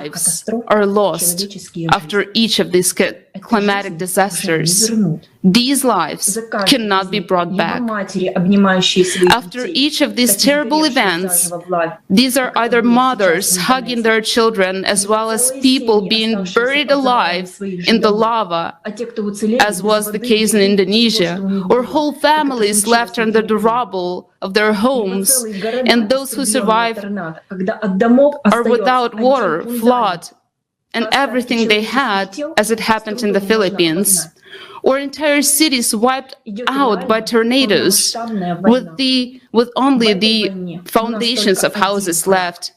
lives are lost after each of these climatic disasters. These lives cannot be brought back. After each of these terrible events, these are either mothers hugging their children, as well as people being buried alive in the lava, as was the case in Indonesia, or whole families left under the rubble of their homes, and those who survive are without water, flood, and everything they had, as it happened in the Philippines, or entire cities wiped out by tornadoes with only the foundations of houses left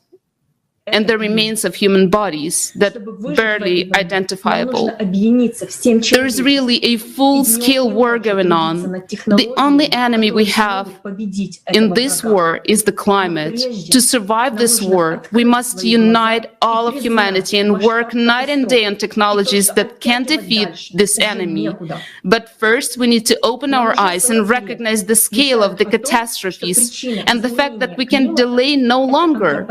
and the remains of human bodies that barely identifiable. There is really a full-scale war going on. The only enemy we have in this war is the climate. To survive this war, we must unite all of humanity and work night and day on technologies that can defeat this enemy. But first, we need to open our eyes and recognize the scale of the catastrophes and the fact that we can delay no longer.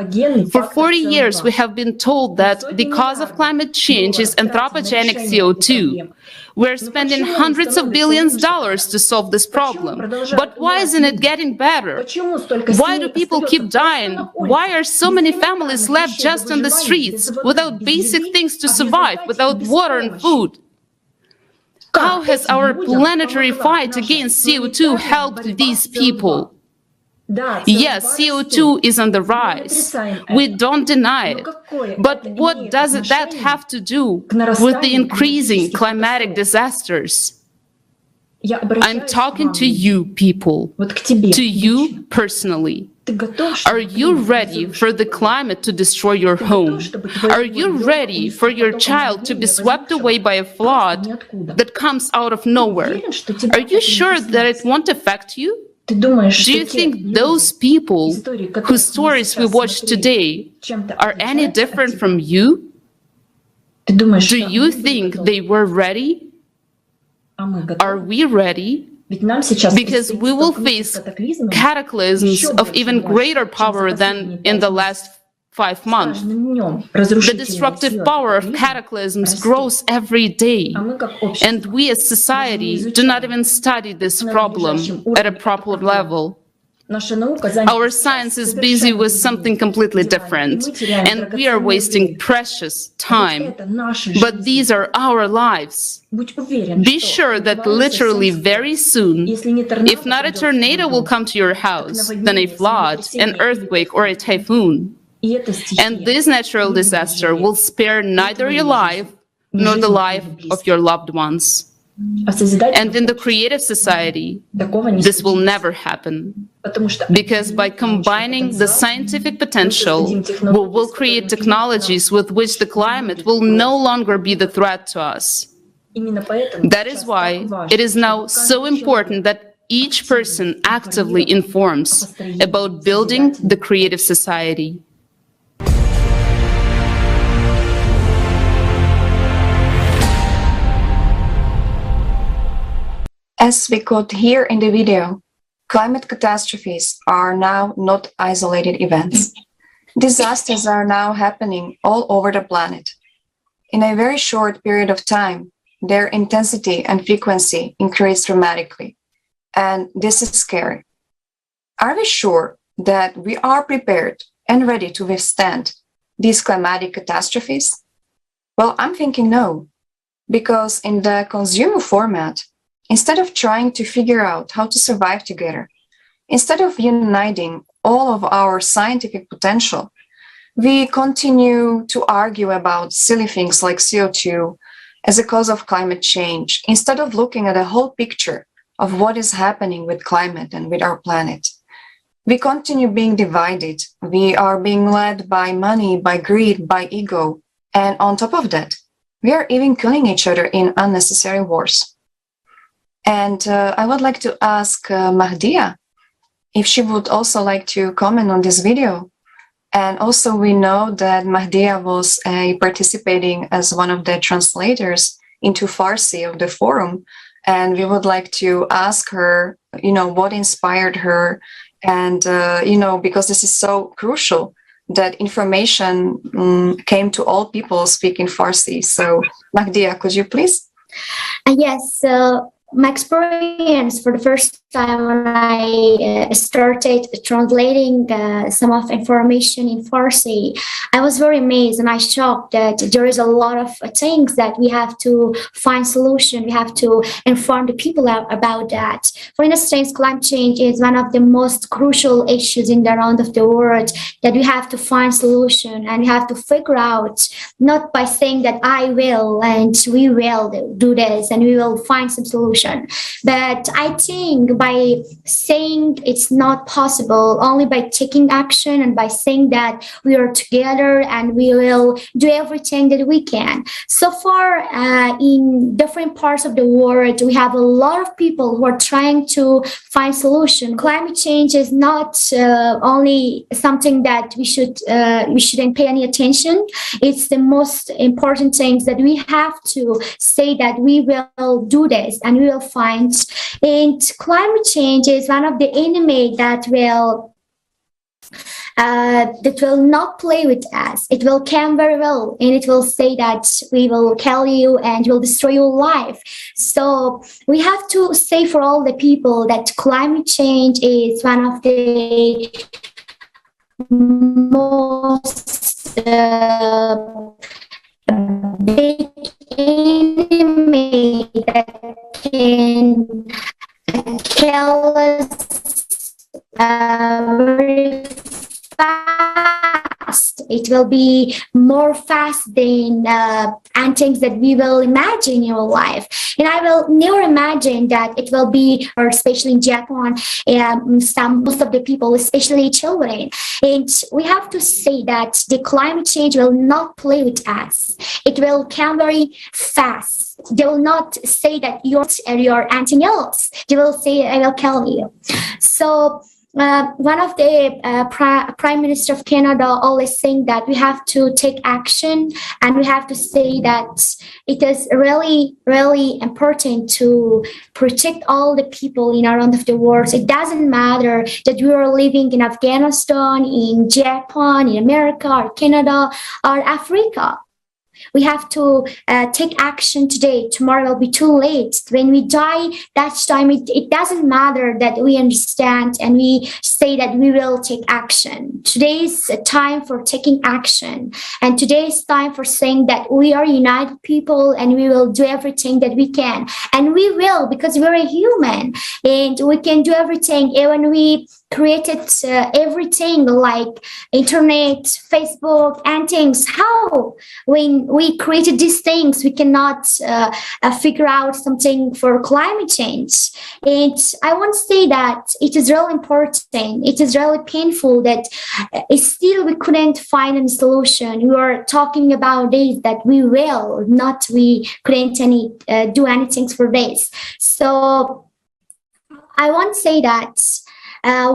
For 40 years, we have been told that the cause of climate change is anthropogenic CO2. We're spending hundreds of billions of dollars to solve this problem. But why isn't it getting better? Why do people keep dying? Why are so many families left just on the streets, without basic things to survive, without water and food? How has our planetary fight against CO2 helped these people? Yes, CO2 is on the rise. We don't deny it. But what does that have to do with the increasing climatic disasters? I'm talking to you people, to you personally. Are you ready for the climate to destroy your home? Are you ready for your child to be swept away by a flood that comes out of nowhere? Are you sure that it won't affect you? Do you think those people whose stories we watch today are any different from you? Do you think they were ready? Are we ready? Because we will face cataclysms of even greater power than in the last 5 months. The destructive power of cataclysms grows every day, and we as society do not even study this problem at a proper level. Our science is busy with something completely different, and we are wasting precious time. But these are our lives. Be sure that literally very soon, if not a tornado will come to your house, then a flood, an earthquake, or a typhoon. And this natural disaster will spare neither your life nor the life of your loved ones. And in the creative society, this will never happen. Because by combining the scientific potential, we will create technologies with which the climate will no longer be the threat to us. That is why it is now so important that each person actively informs about building the creative society. As we could hear in the video, climate catastrophes are now not isolated events. Disasters are now happening all over the planet. In a very short period of time, their intensity and frequency increase dramatically, and this is scary. Are we sure that we are prepared and ready to withstand these climatic catastrophes? Well, I'm thinking no, because in the consumer format, instead of trying to figure out how to survive together, instead of uniting all of our scientific potential, we continue to argue about silly things like CO2 as a cause of climate change, instead of looking at the whole picture of what is happening with climate and with our planet. We continue being divided. We are being led by money, by greed, by ego. And on top of that, we are even killing each other in unnecessary wars. And I would like to ask Mahdia if she would also like to comment on this video. And also we know that Mahdia was participating as one of the translators into Farsi of the forum. And we would like to ask her, what inspired her. And, because this is so crucial that information came to all people speaking Farsi. So, Mahdia, could you please? Yes, my experience for the first time when I started translating some of information in Farsi, I was very amazed and I shocked that there is a lot of things that we have to find solution. We have to inform the people about that. For instance, climate change is one of the most crucial issues in the round of the world that we have to find solution, and we have to figure out, not by saying that I will and we will do this and we will find some solution. But I think by saying it's not possible, only by taking action and by saying that we are together and we will do everything that we can. So far, in different parts of the world, we have a lot of people who are trying to find solution. Climate change is not only something that we shouldn't pay any attention. It's the most important things that we have to say that we will do this and we will find. And climate change is one of the enemy that will not play with us. It will come very well, and it will say that we will kill you and will destroy your life. So we have to say for all the people that climate change is one of the most big enemy that can kill us very fast. It will be more fast than things that we will imagine in our life. And I will never imagine that it will be, or especially in Japan, most of the people, especially children. And we have to say that the climate change will not play with us. It will come very fast. They will not say that you're anything else. They will say, I will kill you. So one of the Prime Minister of Canada always saying that we have to take action, and we have to say that it is really, really important to protect all the people in around of the world. It doesn't matter that we are living in Afghanistan, in Japan, in America, or Canada, or Africa. We have to take action today. Tomorrow will be too late. When we die, that time it doesn't matter that we understand and we say that we will take action. Today's time for taking action, and today's time for saying that we are united people and we will do everything that we can. And we will, because we're a human and we can do everything. Even we created everything like internet, Facebook, and things. How, when we created these things, we cannot figure out something for climate change? And I want to say that it is really important. It is really painful that still we couldn't find any solution. We were talking about this, that we will, not we couldn't do anything for this. So I want to say that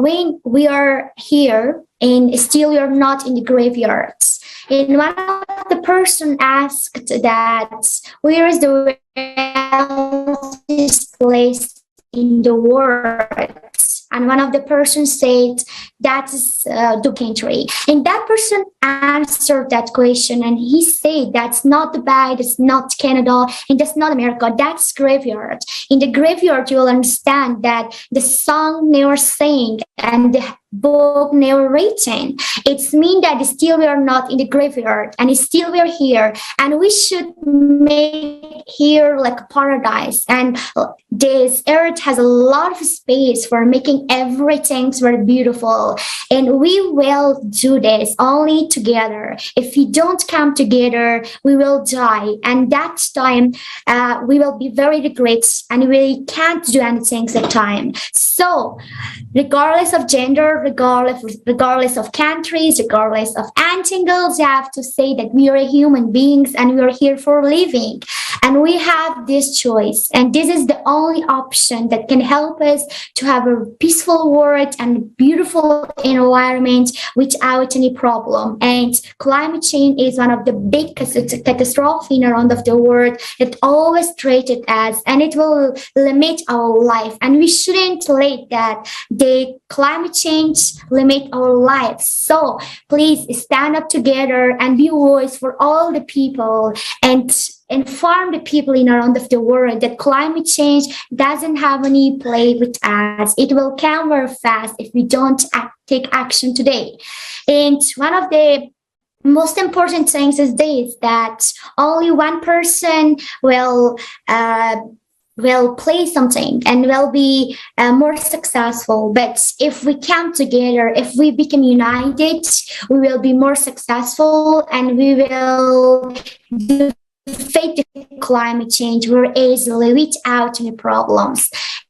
when we are here and still we are not in the graveyards, and one of the person asked that where is the wealthiest place in the world, and one of the persons said that's the country, and that person answered that question and he said that's not Dubai, that's not Canada, and that's not America, that's graveyard. In the graveyard you will understand that the song never sang and the book never written. It's mean that still we are not in the graveyard and still we are here, and we should make here like a paradise. And this earth has a lot of space for making everything very beautiful, and we will do this only together. If we don't come together, we will die, and that time we will be very regret and we can't do anything at that time. So regardless of gender, regardless of countries, regardless of anything else, you have to say that we are human beings and we are here for living. And we have this choice. And this is the only option that can help us to have a peaceful world and beautiful environment without any problem. And climate change is one of the big catastrophe in around of the world that always treated as, and it will limit our life. And we shouldn't let that the climate change limit our lives. So please stand up together and be a voice for all the people and inform the people in around of the world that climate change doesn't have any play with us. It will come very fast if we don't take action today. And one of the most important things is this, that only one person will play something and will be more successful. But if we come together, if we become united, we will be more successful and we will defeat the climate change very easily without any problems.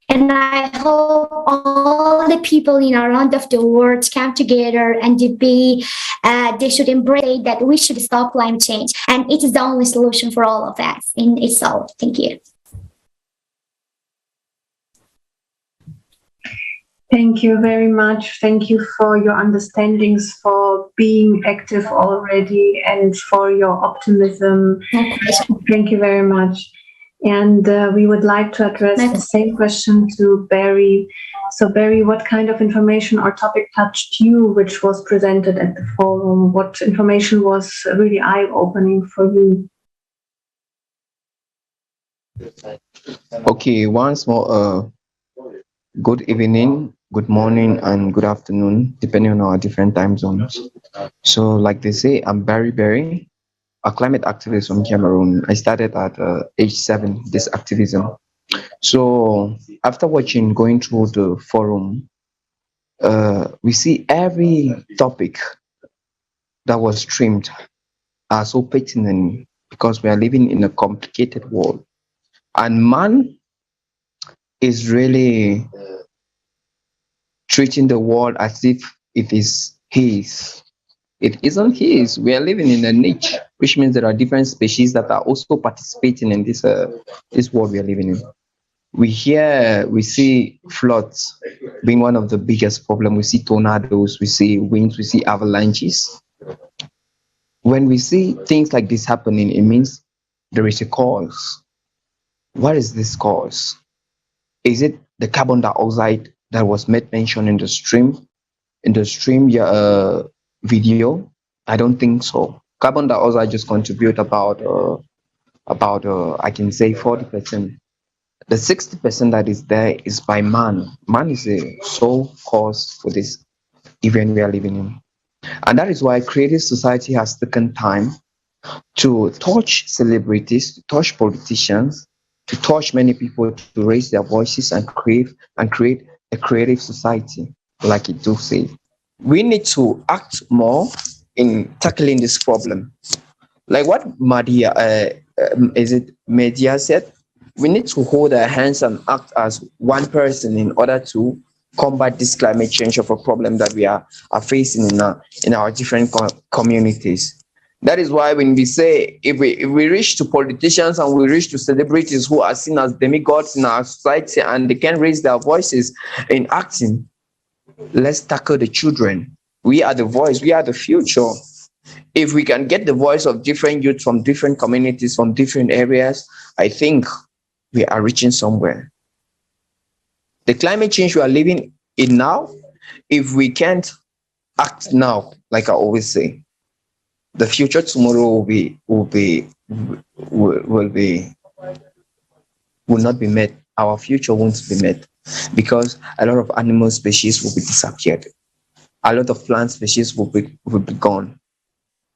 And I hope all the people in around of the world come together and they should embrace that we should stop climate change. And it is the only solution for all of us in itself. Thank you. Thank you very much. Thank you for your understandings, for being active already, and for your optimism. Thank you very much. And we would like to address the same question to Barry. So Barry, what kind of information or topic touched you, which was presented at the forum? What information was really eye-opening for you? Okay, once more, good evening, good morning, and good afternoon, depending on our different time zones. So like they say, I'm Barry, a climate activist from Cameroon. I started at age 7, this activism. So after going through the forum, we see every topic that was streamed are so pertinent because we are living in a complicated world. And man is really treating the world as if it is his. It isn't his. We are living in a niche, which means there are different species that are also participating in this world we are living in. We see floods being one of the biggest problems. We see tornadoes, we see winds, we see avalanches. When we see things like this happening, it means there is a cause. What is this cause? Is it the carbon dioxide that was made mention in the stream video? I don't think so. Carbon dioxide just contribute about I can say 40%. The 60% that is there is by man. Man is the sole cause for this event we are living in. And that is why creative society has taken time to touch celebrities, to touch politicians, to touch many people, to raise their voices and create a creative society, like it do say. We need to act more in tackling this problem. Like what Mahdia said, we need to hold our hands and act as one person in order to combat this climate change of a problem that we are facing in our different communities. That is why when we say, if we reach to politicians and we reach to celebrities who are seen as demigods in our society and they can raise their voices in acting, let's tackle the children. We are the voice, we are the future. If we can get the voice of different youth from different communities, from different areas, I think we are reaching somewhere. The climate change we are living in now, if we can't act now, like I always say, the future tomorrow will not be met. Our future won't be met because a lot of animal species will be disappeared. A lot of plant species will be gone.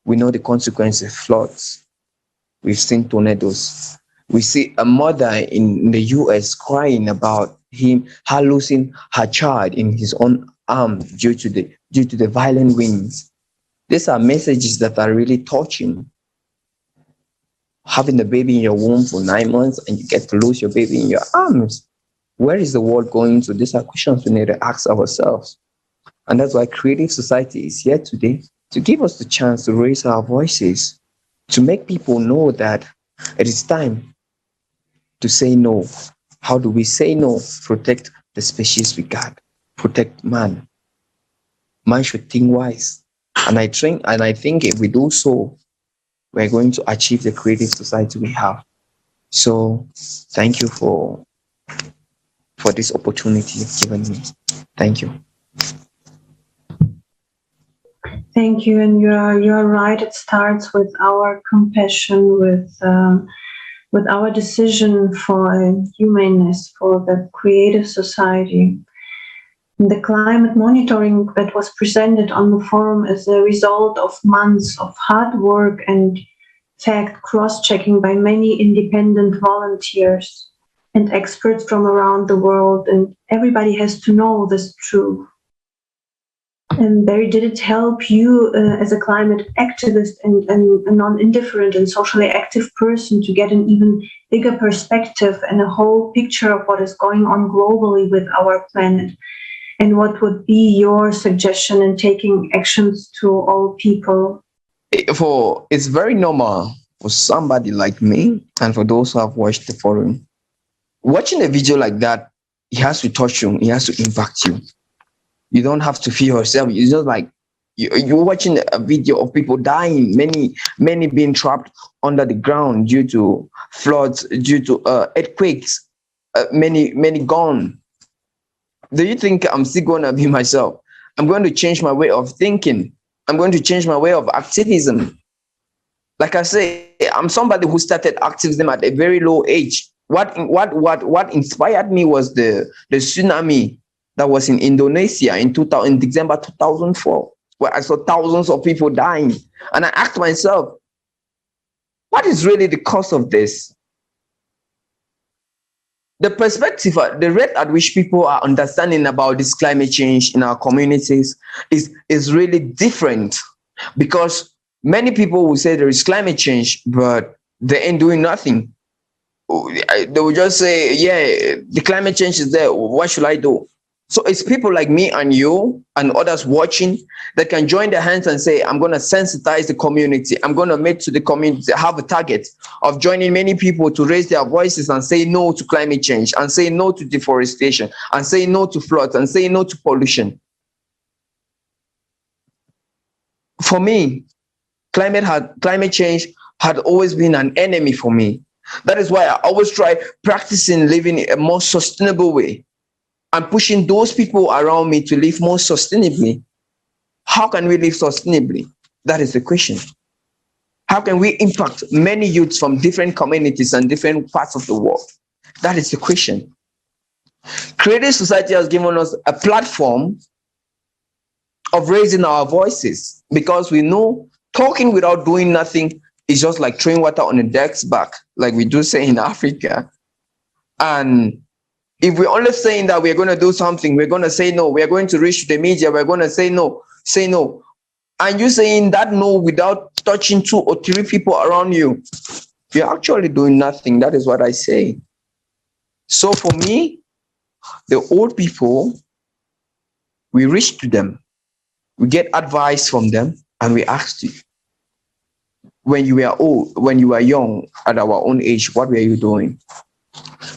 We know the consequences of floods. We've seen tornadoes. We see a mother in the US crying about her losing her child in his own arm due to the violent winds. These are messages that are really touching. Having a baby in your womb for 9 months and you get to lose your baby in your arms. Where is the world going to? These are questions we need to ask ourselves. And that's why Creative Society is here today to give us the chance to raise our voices, to make people know that it is time to say no. How do we say no? Protect the species we got. Protect man. Man should think wise. And I think if we do so, we're going to achieve the creative society we have. So thank you for this opportunity you've given me. Thank you. Thank you, and you're right. It starts with our compassion, with our decision for humanness, for the creative society. The climate monitoring that was presented on the forum is a result of months of hard work and fact cross-checking by many independent volunteers and experts from around the world, and everybody has to know this truth. And Barry, did it help you as a climate activist and a non-indifferent and socially active person to get an even bigger perspective and a whole picture of what is going on globally with our planet? And what would be your suggestion in taking actions to all people? It's very normal for somebody like me, and for those who have watched the forum, watching a video like that, it has to touch you, it has to impact you. You don't have to feel yourself. It's just like you're watching a video of people dying, many being trapped under the ground due to floods, due to earthquakes, many gone. Do you think I'm still going to be myself? I'm going to change my way of thinking. I'm going to change my way of activism. Like I say, I'm somebody who started activism at a very low age. What inspired me was the tsunami that was in Indonesia in December 2004, where I saw thousands of people dying. And I asked myself, what is really the cause of this? The perspective, the rate at which people are understanding about this climate change in our communities is really different, because many people will say there is climate change, but they ain't doing nothing. They will just say, yeah, the climate change is there. What should I do? So it's people like me and you and others watching that can join their hands and say, I'm going to sensitize the community. I'm going to make to the community, have a target of joining many people to raise their voices and say no to climate change, and say no to deforestation, and say no to floods, and say no to pollution. For me, climate change had always been an enemy for me. That is why I always try practicing living a more sustainable way. I'm pushing those people around me to live more sustainably. How can we live sustainably? That is the question. How can we impact many youths from different communities and different parts of the world? That is the question. Creative Society has given us a platform of raising our voices, because we know talking without doing nothing is just like throwing water on a duck's back, like we do say in Africa. And if we're only saying that we're going to do something, we're going to say no, we're going to reach the media, we're going to say no. And you saying that no without touching 2 or 3 people around you, you're actually doing nothing. That is what I say. So for me, the old people, we reach to them, we get advice from them, and we ask you, when you were old, when you were young, at our own age, what were you doing?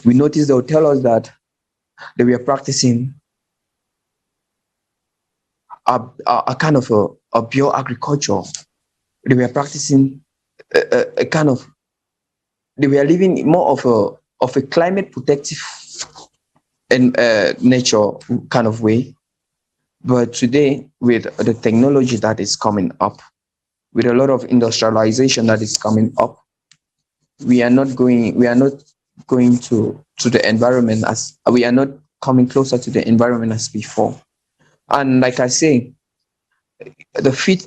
We noticed they'll tell us that they were practicing a kind of a pure agriculture. They were practicing a kind of, they were living more of a climate protective and nature kind of way. But today, with the technology that is coming up, with a lot of industrialization that is coming up, we are not going to the environment as we are not coming closer to the environment as before. And like I say, the 5th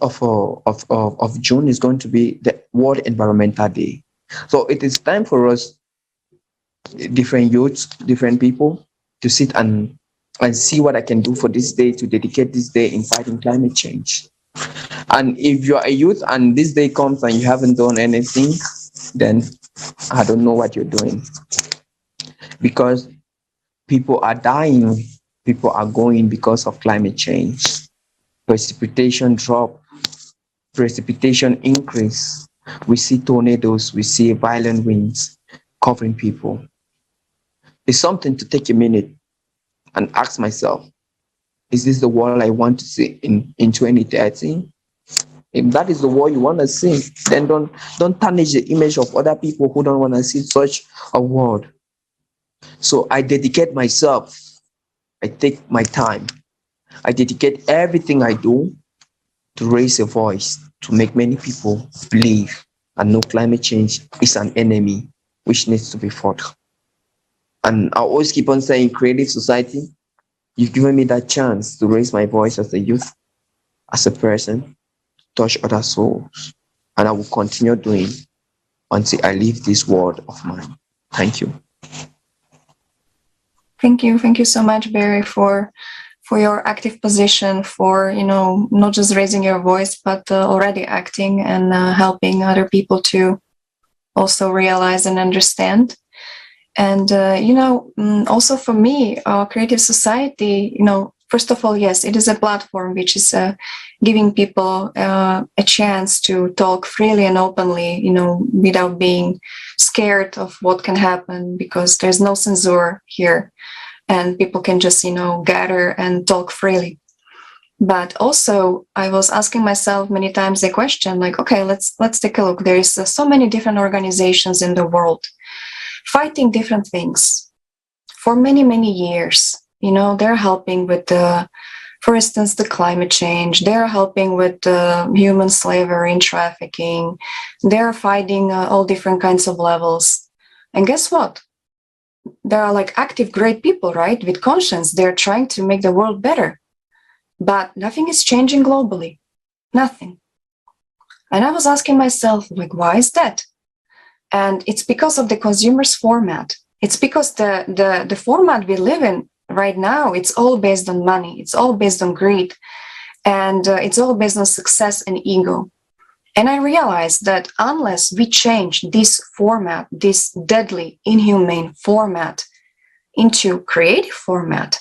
of June is going to be the World Environmental Day. So it is time for us, different youths, different people, to sit and see what I can do for this day, to dedicate this day in fighting climate change. And if you are a youth and this day comes and you haven't done anything, then I don't know what you're doing. Because people are dying, people are going because of climate change. Precipitation drop, precipitation increase. We see tornadoes, we see violent winds covering people. It's something to take a minute and ask myself, is this the world I want to see in 2030? If that is the world you want to see, then don't tarnish the image of other people who don't want to see such a world. So I dedicate myself. I take my time. I dedicate everything I do to raise a voice, to make many people believe and know climate change is an enemy which needs to be fought. And I always keep on saying, creative society, you've given me that chance to raise my voice as a youth, as a person, touch other souls. And I will continue doing until I leave this world of mine. Thank you. Thank you. Thank you so much, Barry, for your active position, for, not just raising your voice, but already acting and helping other people to also realize and understand. And, also for me, creative society, first of all, yes, it is a platform which is giving people a chance to talk freely and openly, without being scared of what can happen, because there's no censor here and people can just, gather and talk freely. But also I was asking myself many times the question, like, okay, let's take a look. There is so many different organizations in the world fighting different things for many, many years. They're helping with for instance, the climate change. They're helping with human slavery and trafficking. They're fighting all different kinds of levels. And guess what? There are like active, great people, right? With conscience. They're trying to make the world better. But nothing is changing globally. Nothing. And I was asking myself, like, why is that? And it's because of the consumerist format. It's because the format we live in right now, it's all based on money. It's all based on greed. And it's all based on success and ego. And I realized that unless we change this format, this deadly, inhumane format into creative format,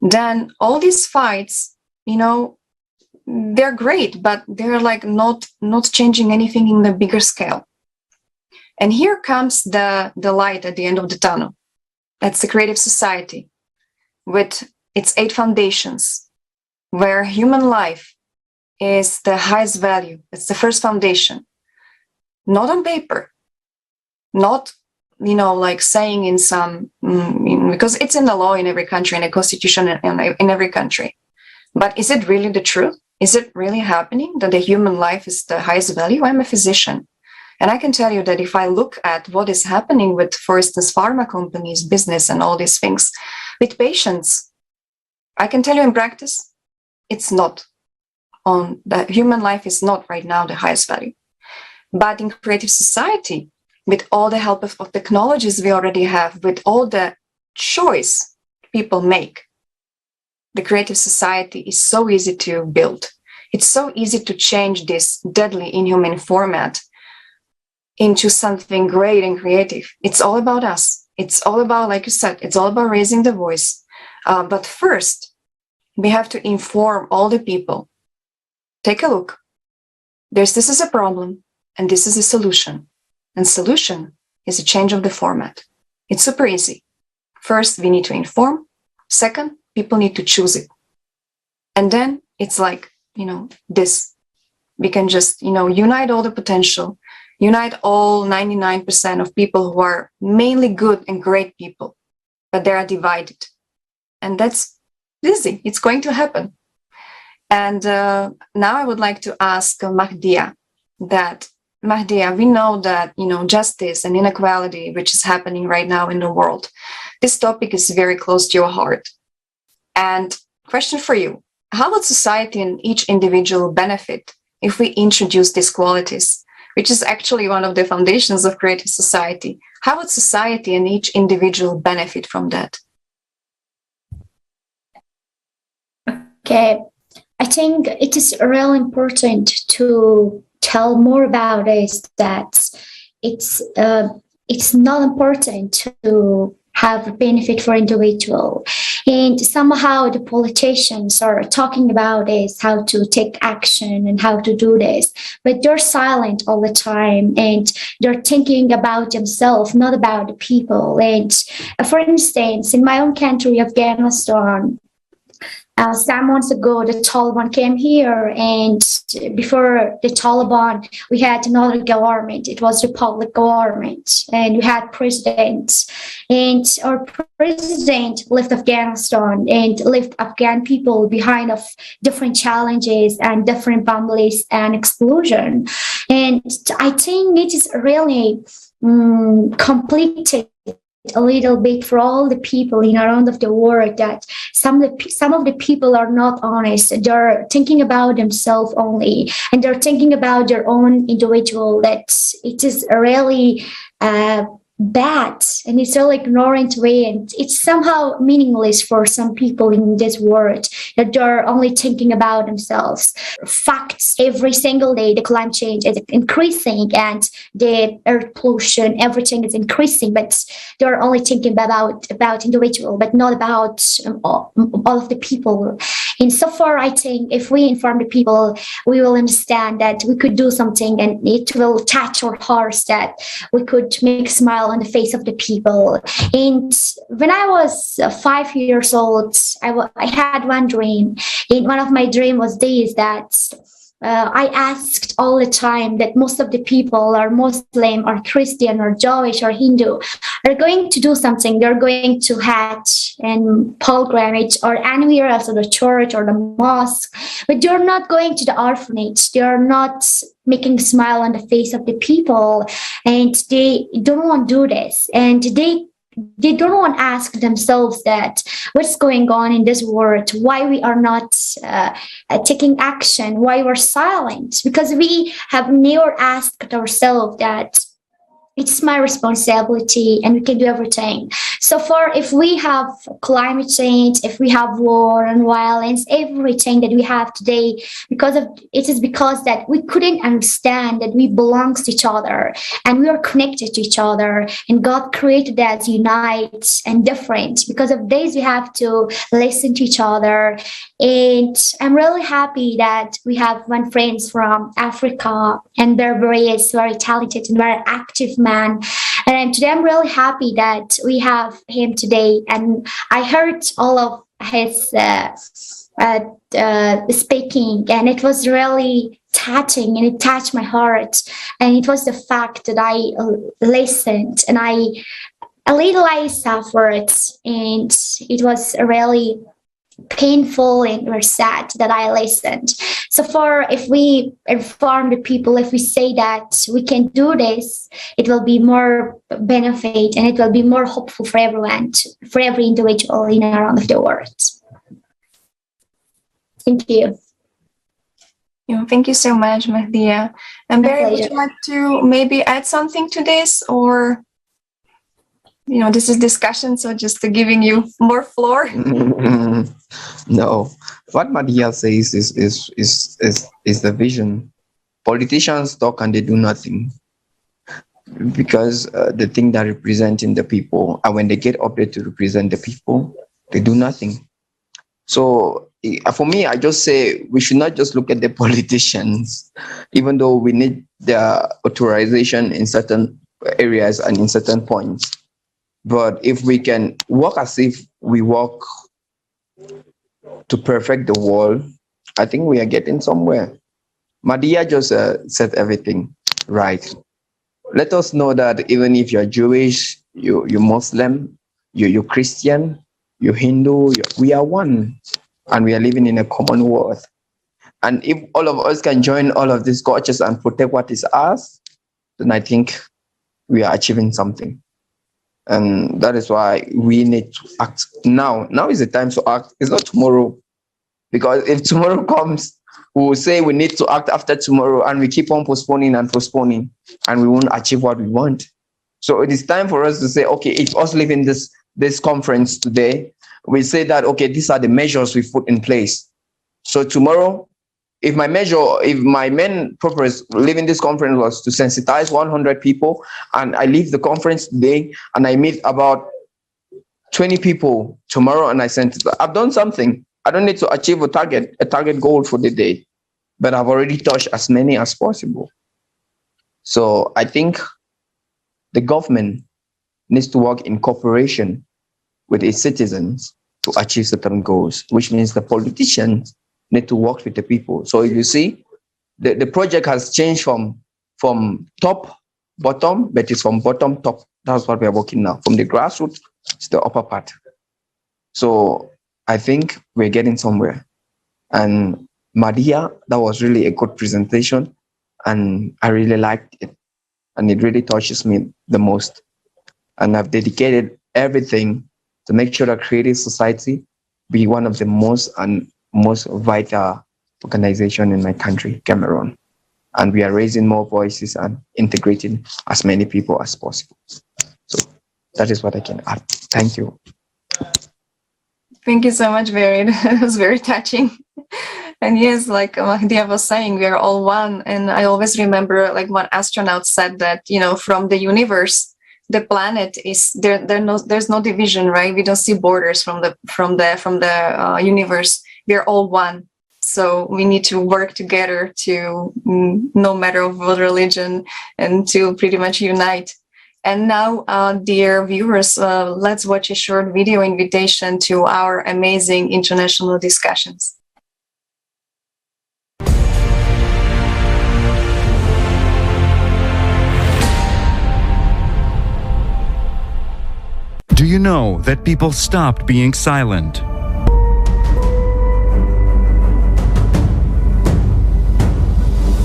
then all these fights, they're great, but they're like not changing anything in the bigger scale. And here comes the light at the end of the tunnel. That's the creative society with its 8 foundations, where human life is the highest value. It's the first foundation. Not on paper, not, like saying in some, because it's in the law in every country, in a constitution in every country. But is it really the truth? Is it really happening that the human life is the highest value? I'm a physician. And I can tell you that if I look at what is happening with, for instance, pharma companies, business, and all these things, with patients, I can tell you in practice, it's not on the human life is not right now the highest value. But in creative society, with all the help of technologies we already have, with all the choice people make, the creative society is so easy to build. It's so easy to change this deadly, inhuman format into something great and creative. It's all about us. It's all about, like you said, it's all about raising the voice. But first, we have to inform all the people. Take a look. This is a problem, and this is a solution. And solution is a change of the format. It's super easy. First, we need to inform. Second, people need to choose it. And then it's like, this. We can just, unite all the potential, unite all 99% of people who are mainly good and great people, but they are divided. And that's easy. It's going to happen. And now I would like to ask Mahdia that, Mahdia, we know that, justice and inequality, which is happening right now in the world, this topic is very close to your heart. And question for you, how would society and each individual benefit if we introduce these qualities, which is actually one of the foundations of creative society? How would society and each individual benefit from that? Okay, I think it is really important to tell more about this, that it's not important to have a benefit for individual. And somehow the politicians are talking about this, how to take action and how to do this, but they're silent all the time and they're thinking about themselves, not about the people. And for instance, in my own country, Afghanistan, some months ago, the Taliban came here, and before the Taliban, we had another government. It was Republic government, and we had president. And our president left Afghanistan and left Afghan people behind of different challenges and different families and exclusion. And I think it is really completed a little bit for all the people in around of the world that some of the people are not honest. They're thinking about themselves only, and they're thinking about their own individual. That it is really bad, and it's really ignorant way, and it's somehow meaningless for some people in this world that they're only thinking about themselves. Facts, every single day the climate change is increasing and the air pollution, everything is increasing, but they're only thinking about individual, but not about all of the people. And so far, I think if we inform the people, we will understand that we could do something, and it will touch our hearts, that we could make a smile on the face of the people. And when I was 5 years old, I had one dream. And one of my dreams was this, that I asked all the time that most of the people are Muslim or Christian or Jewish or Hindu are going to do something. They're going to Hajj and pilgrimage or anywhere else, or the church or the mosque, but they're not going to the orphanage. They're not making a smile on the face of the people, and they don't want to do this. And they don't want to ask themselves that what's going on in this world, why we are not taking action, why we're silent, because we have never asked ourselves that it's my responsibility and we can do everything. So far, if we have climate change, if we have war and violence, everything that we have today, it is because that we couldn't understand that we belong to each other and we are connected to each other, and God created us unite and different. Because of this, we have to listen to each other. And I'm really happy that we have one friend from Africa, and Berberi is very talented and very active man. And today I'm really happy that we have him today. And I heard all of his speaking, and it was really touching, and it touched my heart. And it was the fact that I listened, and a little I suffered, and it was really painful and we're sad that I listened. So far, if we inform the people, if we say that we can do this, it will be more benefit, and it will be more hopeful for everyone, for every individual in and around the world. Thank you. Yeah, thank you so much, Mahdia. And Barry, would you like to maybe add something to this, or this is discussion, so just giving you more floor? No, what Mahdia says is the vision. Politicians talk and they do nothing, because the thing that representing the people, and when they get up there to represent the people, they do nothing. So for me, I just say we should not just look at the politicians, even though we need their authorization in certain areas and in certain points. But if we can work as if we work to perfect the world, I think we are getting somewhere. Mahdia just said everything right. Let us know that even if you're Jewish, you're Muslim, you're Christian, you're Hindu, we are one, and we are living in a common world. And if all of us can join all of these cultures and protect what is ours, then I think we are achieving something. And that is why we need to act now. Now is the time to act. It's not tomorrow. Because if tomorrow comes, we will say we need to act after tomorrow, and we keep on postponing and postponing, and we won't achieve what we want. So it is time for us to say, okay, if us leaving this conference today, we say that, okay, these are the measures we put in place. So tomorrow, if my main purpose leaving this conference was to sensitize 100 people, and I leave the conference today and I meet about 20 people tomorrow and I sent it, I've done something. I don't need to achieve a target goal for the day, but I've already touched as many as possible. So I think the government needs to work in cooperation with its citizens to achieve certain goals, which means the politicians need to work with the people. So if you see, the project has changed from top, bottom, but it's from bottom, top. That's what we are working now, from the grassroots to the upper part. So I think we're getting somewhere. And Mahdia, that was really a good presentation, and I really liked it. And it really touches me the most. And I've dedicated everything to make sure that Creative Society be one of the most vital organization in my country, Cameroon. And we are raising more voices and integrating as many people as possible. So that is what I can add. Thank you. Thank you so much, Vered. It was very touching. And yes, like Mahdia was saying, we are all one. And I always remember, like, one astronaut said that, you know, from the universe, the planet is there. There's no division, right? We don't see borders from the universe. We are all one. So we need to work together to, no matter of what religion, and to pretty much unite. And now, dear viewers, let's watch a short video invitation to our amazing international discussions. Do you know that people stopped being silent?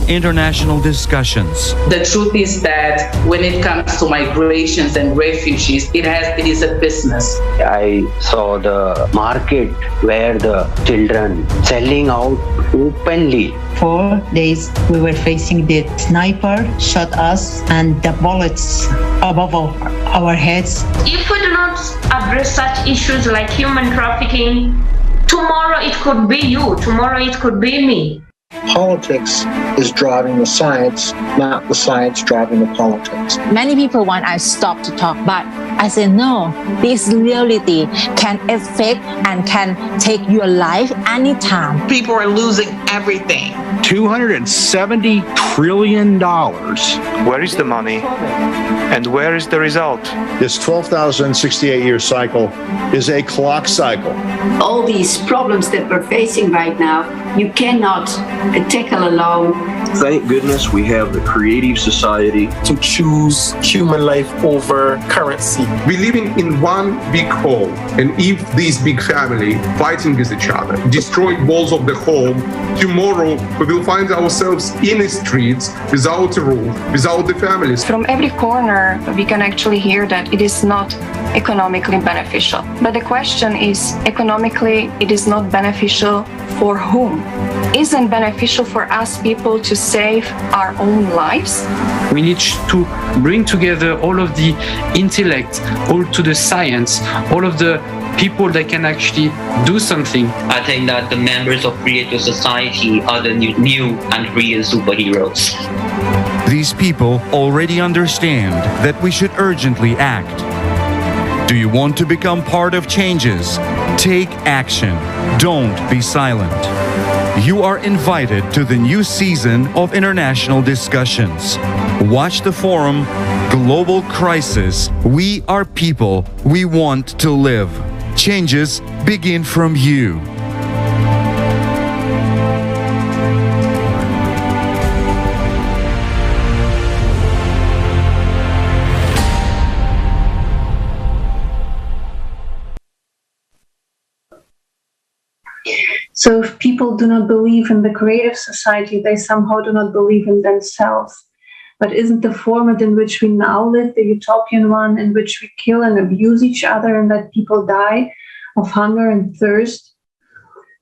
International discussions. The truth is that when it comes to migrations and refugees, it is a business. I saw the market where the children selling out openly. 4 days we were facing the sniper shot us and the bullets above our heads. If we do not address such issues like human trafficking, tomorrow it could be you, tomorrow it could be me. Politics is driving the science, not the science driving the politics. Many people want us to stop to talk, but I say no. This reality can affect and can take your life anytime. People are losing everything. $270 trillion. Where is the money? And where is the result? This 12,068-year cycle is a clock cycle. All these problems that we're facing right now, you cannot tackle alone. Thank goodness we have the Creative Society to choose human life over currency. We're living in one big home, and if this big family fighting with each other, destroying walls of the home, tomorrow we will find ourselves in the streets without a roof, without the families. From every corner, we can actually hear that it is not economically beneficial. But the question is, economically, it is not beneficial for whom? Isn't beneficial for us people to save our own lives? We need to bring together all of the intellect, all to the science, all of the people that can actually do something. I think that the members of Creative Society are the new and real superheroes. These people already understand that we should urgently act. Do you want to become part of changes? Take action. Don't be silent. You are invited to the new season of international discussions. Watch the forum, Global Crisis. We are people. We want to live. Changes begin from you. So if people do not believe in the Creative Society, they somehow do not believe in themselves. But isn't the format in which we now live the utopian one, in which we kill and abuse each other and let people die of hunger and thirst?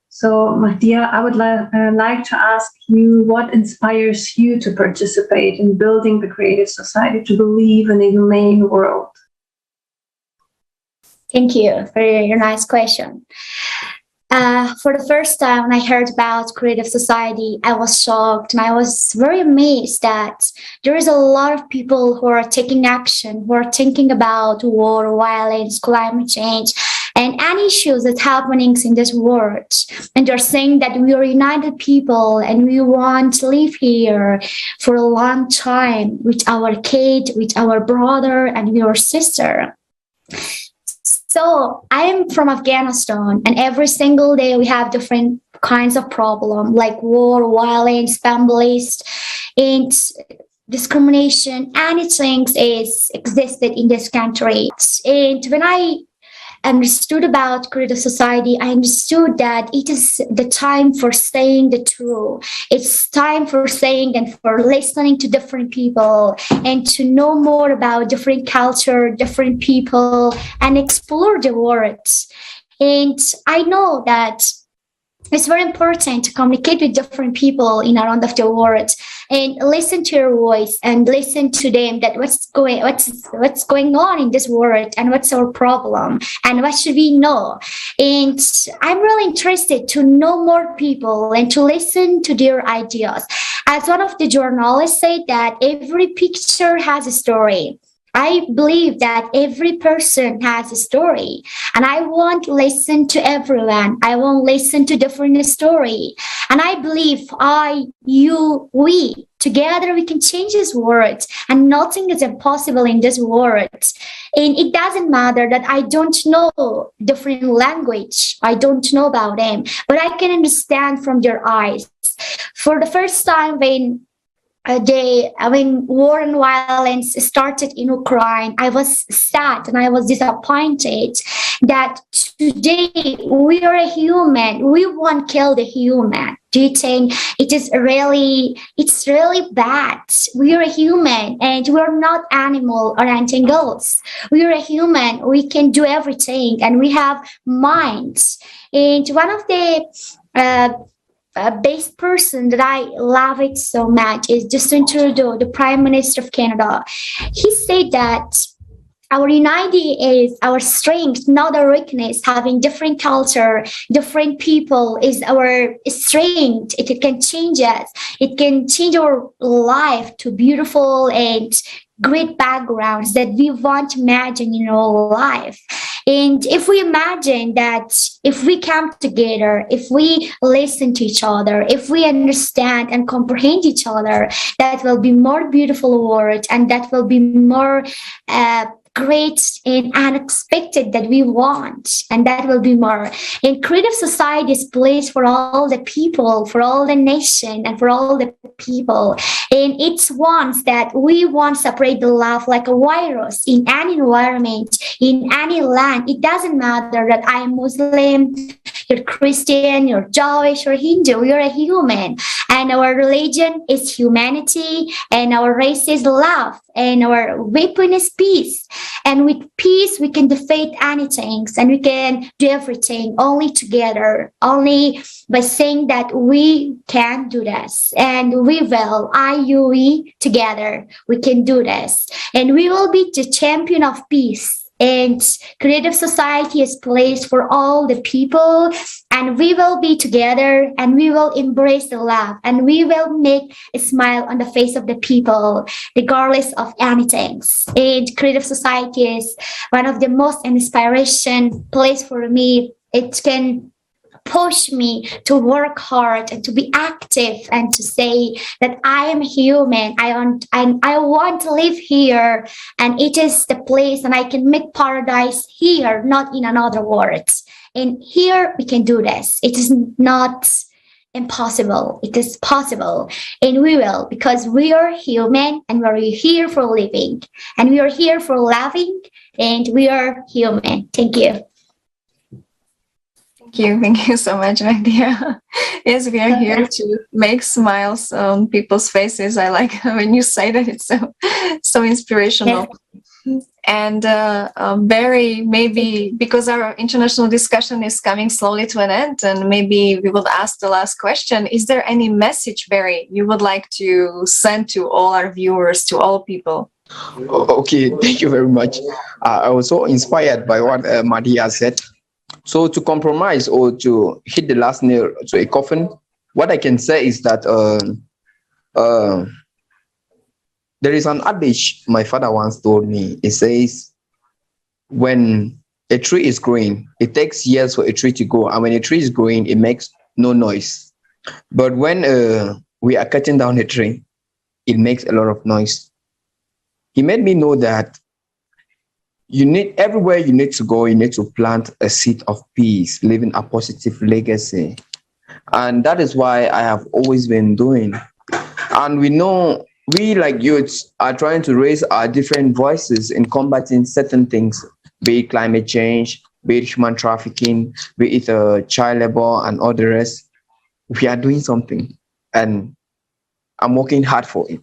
So Mahdia, I would like to ask you, what inspires you to participate in building the Creative Society, to believe in a humane world? Thank you for your nice question. For the first time when I heard about creative society, I was shocked and I was very amazed that there is a lot of people who are taking action, who are thinking about war, violence, climate change, and any issues that's happening in this world. And they're saying that we are united people and we want to live here for a long time with our kid, with our brother, and with our sister. So I'm from Afghanistan, and every single day we have different kinds of problem like war, violence, families, and discrimination. Anything is existed in this country. And when I understood about creative society, I understood that it is the time for saying the truth. It's time for saying and for listening to different people and to know more about different culture, different people, and explore the world. And I know that it's very important to communicate with different people in around of the world and listen to your voice and listen to them that what's going on in this world and what's our problem and what should we know. And I'm really interested to know more people and to listen to their ideas. As one of the journalists said that every picture has a story. I believe that every person has a story, and I want to listen to everyone. I want to listen to different story. And I believe we, together we can change this world, and nothing is impossible in this world. And it doesn't matter that I don't know different language. I don't know about them, but I can understand from their eyes. For the first time when war and violence started in Ukraine, I was sad and I was disappointed that today we are a human. We won't kill the human. Do you think it's really bad? We are a human and we are not animal or anything else. We are a human. We can do everything and we have minds. And one of the best person that I love it so much is Justin Trudeau, the Prime Minister of Canada. He said that our unity is our strength, not our weakness. Having different culture, different people is our strength. It can change us. It can change our life to beautiful and great backgrounds that we want to imagine in our life. And if we imagine that if we come together, if we listen to each other, if we understand and comprehend each other, that will be more beautiful world and that will be more great and unexpected that we want, and that will be more. And creative society is place for all the people, for all the nation, and for all the people. And it's wants that we want to separate the love like a virus in any environment, in any land. It doesn't matter that I am Muslim, you're Christian, you're Jewish, or Hindu. You're a human, and our religion is humanity, and our race is love, and our weapon is peace. And with peace, we can defeat anything, and we can do everything only together, only by saying that we can do this, and we will, we together, we can do this, and we will be the champion of peace. And creative society is placed for all the people, and we will be together and we will embrace the love and we will make a smile on the face of the people regardless of anything. And creative society is one of the most inspiration place for me. It can push me to work hard and to be active and to say that I am human. I want to live here, and it is the place, and I can make paradise here, not in another world. And here we can do this. It is not impossible. It is possible, and we will, because we are human and we're here for living, and we are here for loving, and we are human. Thank you. Thank you so much, Mahdia. Yes, we are here to make smiles on people's faces. I like when you say that. It's so inspirational. Yeah. And Barry, maybe because our international discussion is coming slowly to an end, and maybe we will ask the last question. Is there any message, Barry, you would like to send to all our viewers, to all people? Okay, thank you very much. I was so inspired by what Mahdia said. So to compromise or to hit the last nail to a coffin, what I can say is that there is an adage my father once told me. It says, when a tree is growing, it takes years for a tree to grow, and when a tree is growing, it makes no noise. But when we are cutting down a tree, it makes a lot of noise. He made me know that you need, everywhere you need to go, you need to plant a seed of peace, leaving a positive legacy. And that is why I have always been doing. And we know we like youths are trying to raise our different voices in combating certain things, be it climate change, be it human trafficking, be it child labor and all the rest. We are doing something, and I'm working hard for it.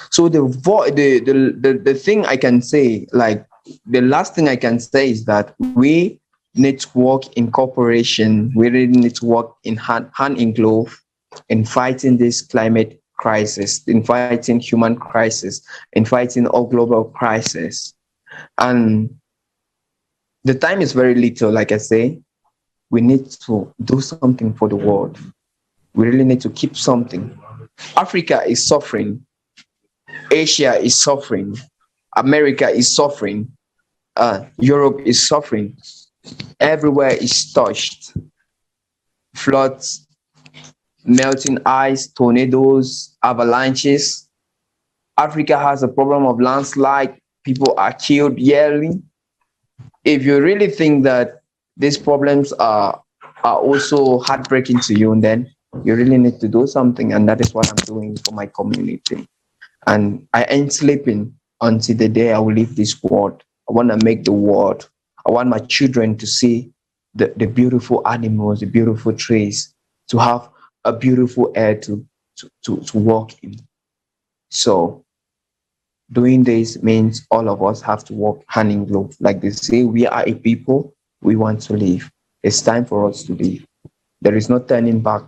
So the thing I can say, like the last thing I can say is that we need to work in cooperation. We really need to work in hand in glove in fighting this climate crisis, in fighting human crisis, in fighting all global crisis. And the time is very little, like I say. We need to do something for the world. We really need to keep something. Africa is suffering. Asia is suffering. America is suffering. Europe is suffering. Everywhere is touched. Floods, melting ice, tornadoes, avalanches. Africa has a problem of landslide. People are killed yearly. If you really think that these problems are also heartbreaking to you, then you really need to do something. And that is what I'm doing for my community. And I ain't sleeping until the day I will leave this world. I want to make the world. I want my children to see the beautiful animals, the beautiful trees, to have a beautiful air to walk in. So doing this means all of us have to work hand in glove. Like they say, we are a people, we want to live. It's time for us to live. There is no turning back.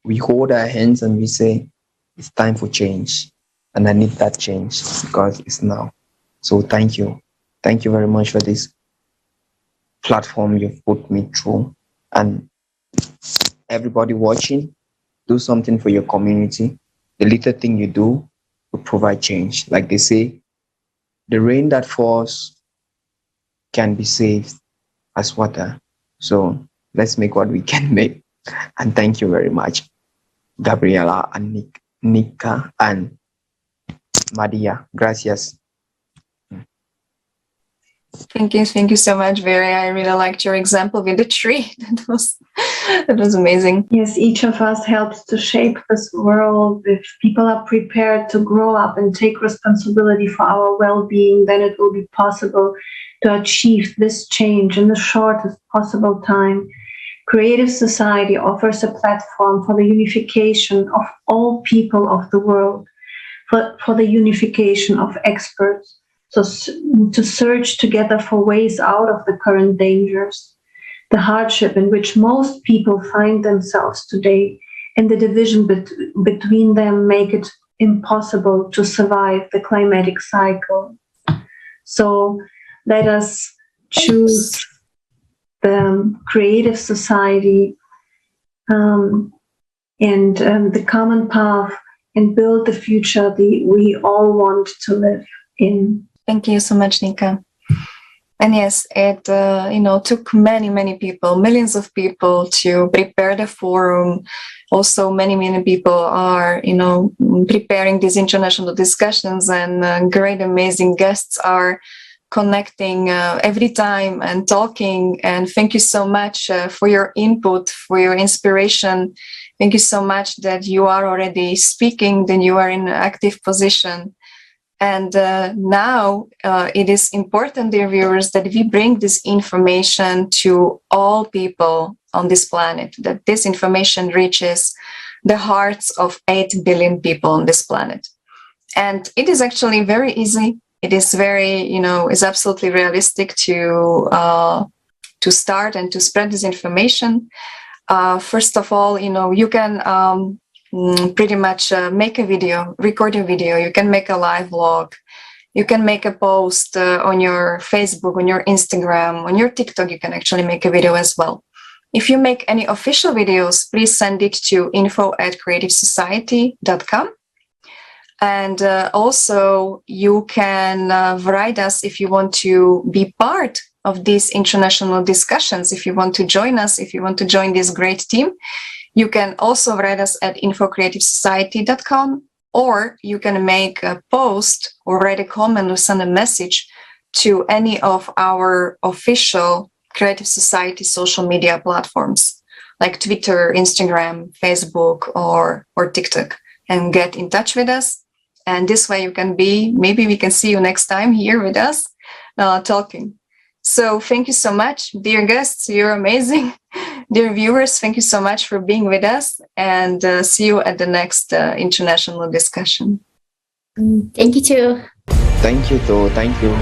We hold our hands and we say, it's time for change. And I need that change because it's now. So thank you. Thank you very much for this platform you've put me through. And everybody watching, do something for your community. The little thing you do will provide change. Like they say, the rain that falls can be saved as water. So let's make what we can make. And thank you very much, Gabriela and Nika and Mahdia. Gracias. Thank you so much, Very. I really liked your example with the tree. That was amazing. Yes, each of us helps to shape this world. If people are prepared to grow up and take responsibility for our well-being, then it will be possible to achieve this change in the shortest possible time. Creative Society offers a platform for the unification of all people of the world, for the unification of experts, so to search together for ways out of the current dangers, the hardship in which most people find themselves today, and the division between them make it impossible to survive the climatic cycle. So let us choose the Creative Society and the common path and build the future we all want to live in. Thank you so much, Nika. And yes, it took many people, millions of people to prepare the forum. Also, many people are preparing these international discussions, and great, amazing guests are connecting every time and talking. And thank you so much for your input, for your inspiration. Thank you so much that you are already speaking, then you are in an active position. And now it is important, dear viewers, that we bring this information to all people on this planet, that this information reaches the hearts of 8 billion people on this planet. And it is actually very easy. It is very, is absolutely realistic to start and to spread this information. First of all, you can pretty much make a video, record a video. You can make a live vlog. You can make a post on your Facebook, on your Instagram, on your TikTok. You can actually make a video as well. If you make any official videos, please send it to info@creativesociety.com. And also, you can write us if you want to be part of these international discussions. If you want to join us, if you want to join this great team, you can also write us at info@creativesociety.com, or you can make a post or write a comment or send a message to any of our official Creative Society social media platforms like Twitter, Instagram, Facebook, or TikTok, and get in touch with us. And this way you can maybe we can see you next time here with us talking. So thank you so much, dear guests. You're amazing. Dear viewers, thank you so much for being with us, and see you at the next international discussion. Thank you too. Thank you too. Thank you.